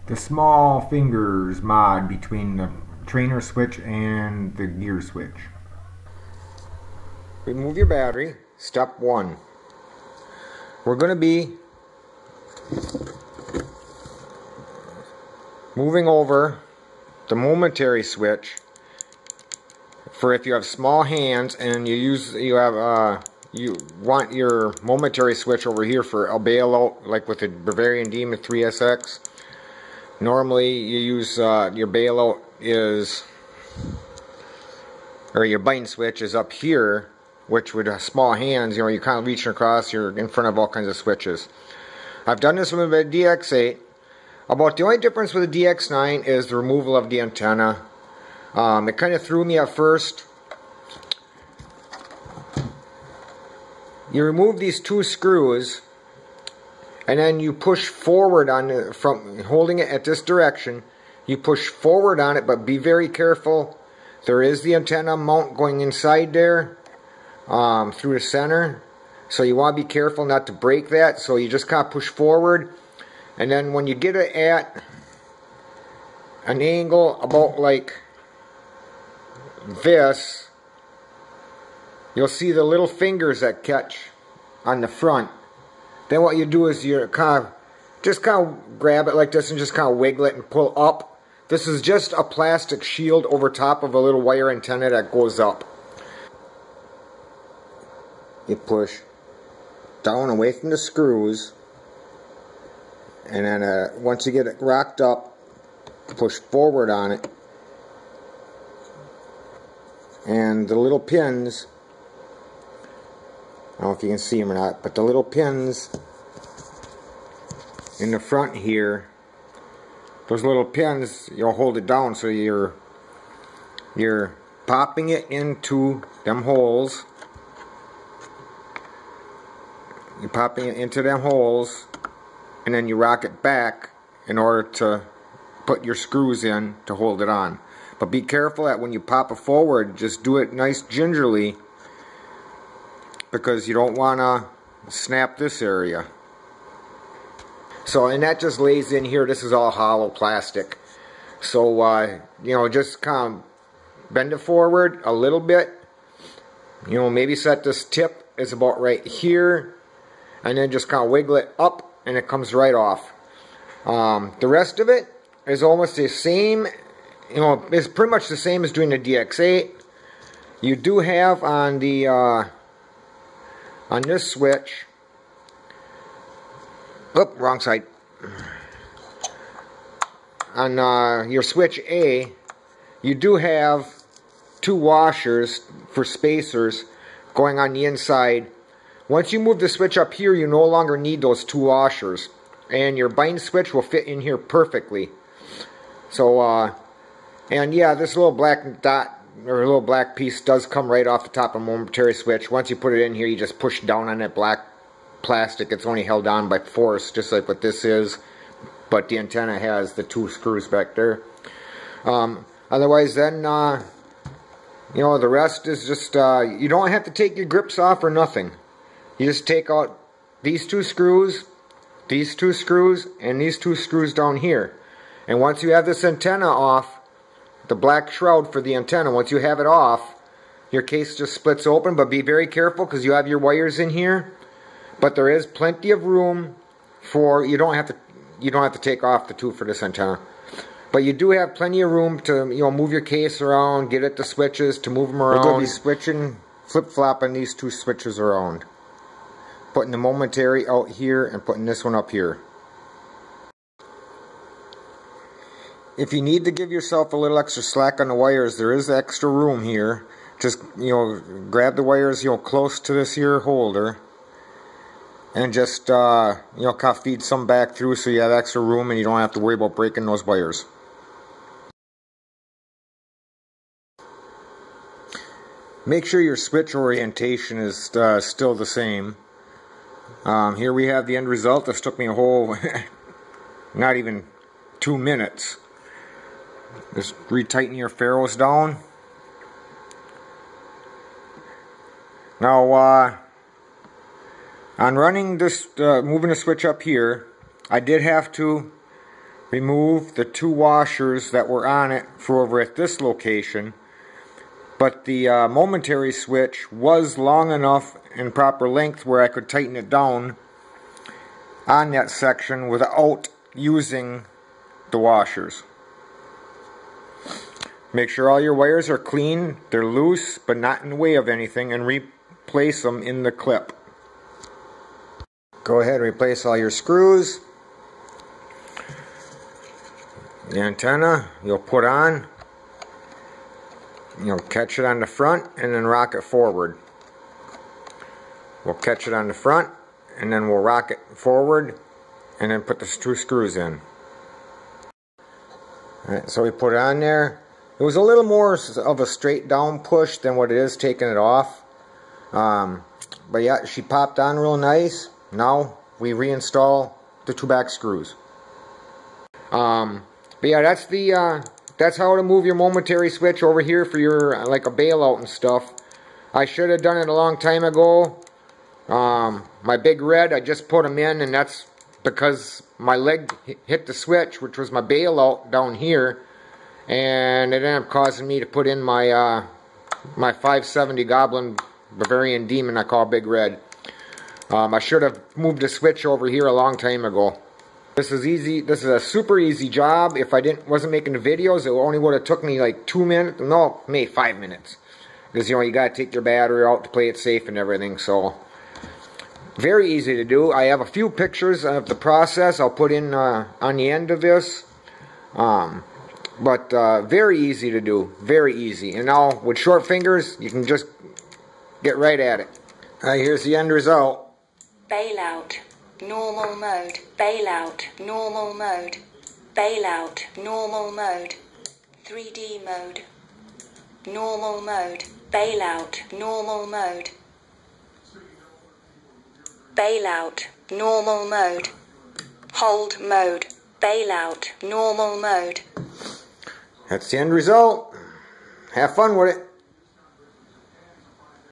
the small fingers mod between the trainer switch and the gear switch. Remove your battery. Step 1. We're going to be moving over the momentary switch for if you have small hands and you want your momentary switch over here for a bailout, like with the Bavarian Demon 3SX. Normally you use your bailout is, or your bind switch is up here, which with small hands, you're kind of reaching across, you're in front of all kinds of switches. I've done this with a DX8. About the only difference with the DX9 is the removal of the antenna. It kind of threw me at first. You remove these 2 screws, and then you push forward on it, from holding it at this direction. You push forward on it, but be very careful. There is the antenna mount going inside there through the center, so you want to be careful not to break that. So you just kind of push forward, and then when you get it at an angle about like this, you'll see the little fingers that catch on the front. Then what you do is you just kind of grab it like this and just kind of wiggle it and pull up. This is just a plastic shield over top of a little wire antenna that goes up. You push down away from the screws, and then once you get it rocked up, push forward on it, and the little pins, I don't know if you can see them or not, but the little pins in the front here, those little pins, you'll hold it down, so you're popping it into them holes. You're popping it into them holes, and then you rock it back in order to put your screws in to hold it on. But be careful that when you pop it forward, just do it nice gingerly, because you don't want to snap this area. So, and that just lays in here. This is all hollow plastic. So, you know, just kind of bend it forward a little bit. You know, maybe set this tip is about right here, and then just kind of wiggle it up, and it comes right off. The rest of it is almost the same. You know, it's pretty much the same as doing the DX8. You do have on the on this switch, wrong side. On your switch A, you do have 2 washers for spacers going on the inside. Once you move the switch up here, you no longer need those 2 washers, and your bind switch will fit in here perfectly. So, and yeah, this little black dot or a little black piece does come right off the top of a momentary switch. Once you put it in here, you just push down on that black plastic. It's only held on by force, just like what this is, but the antenna has the 2 screws back there. Otherwise, then you know, the rest is just you don't have to take your grips off or nothing. You just take out these 2 screws, these 2 screws, and these 2 screws down here. And once you have this antenna off, the black shroud for the antenna, once you have it off, your case just splits open. But be very careful, because you have your wires in here. But there is plenty of room for, you don't have to take off the 2 for this antenna. But you do have plenty of room to, you know, move your case around, get at the switches, to move them around. We'll be switching, flip-flopping these 2 switches around. Putting the momentary out here and putting this one up here. If you need to give yourself a little extra slack on the wires, there is extra room here. Just, you know, grab the wires, you know, close to this here holder, and just, you know, kind of feed some back through so you have extra room and you don't have to worry about breaking those wires. Make sure your switch orientation is still the same. Here we have the end result. This took me a whole, not even 2 minutes. Just retighten your ferrules down. Now, on running this, moving the switch up here, I did have to remove the 2 washers that were on it for over at this location, but the momentary switch was long enough and proper length where I could tighten it down on that section without using the washers. Make sure all your wires are clean, they're loose but not in the way of anything, and replace them in the clip. Go ahead and replace all your screws. The antenna you'll put on, you'll catch it on the front and then rock it forward. We'll catch it on the front and then we'll rock it forward and then put the 2 screws in. Alright, so we put it on there. It was a little more of a straight down push than what it is taking it off. But yeah, she popped on real nice. Now we reinstall the 2 back screws. But yeah, that's how to move your momentary switch over here for your like a bailout and stuff. I should have done it a long time ago. My big red, I just put them in, and that's because my leg hit the switch, which was my bailout down here, and it ended up causing me to put in my my 570 Goblin Bavarian Demon I call Big Red. I should have moved the switch over here a long time ago. This is easy. This is a super easy job. If I wasn't making the videos, it only would have took me like 2 minutes. No, maybe 5 minutes. Because you know you gotta take your battery out to play it safe and everything. So very easy to do. I have a few pictures of the process I'll put in on the end of this. But very easy to do. Very easy. And now with short fingers, you can just get right at it. Alright, here's the end result. Bailout, normal mode, bailout, normal mode, bailout, normal mode, 3D mode, normal mode, bailout, normal mode, bailout, normal mode, hold mode, bailout, normal mode. That's the end result. Have fun with it.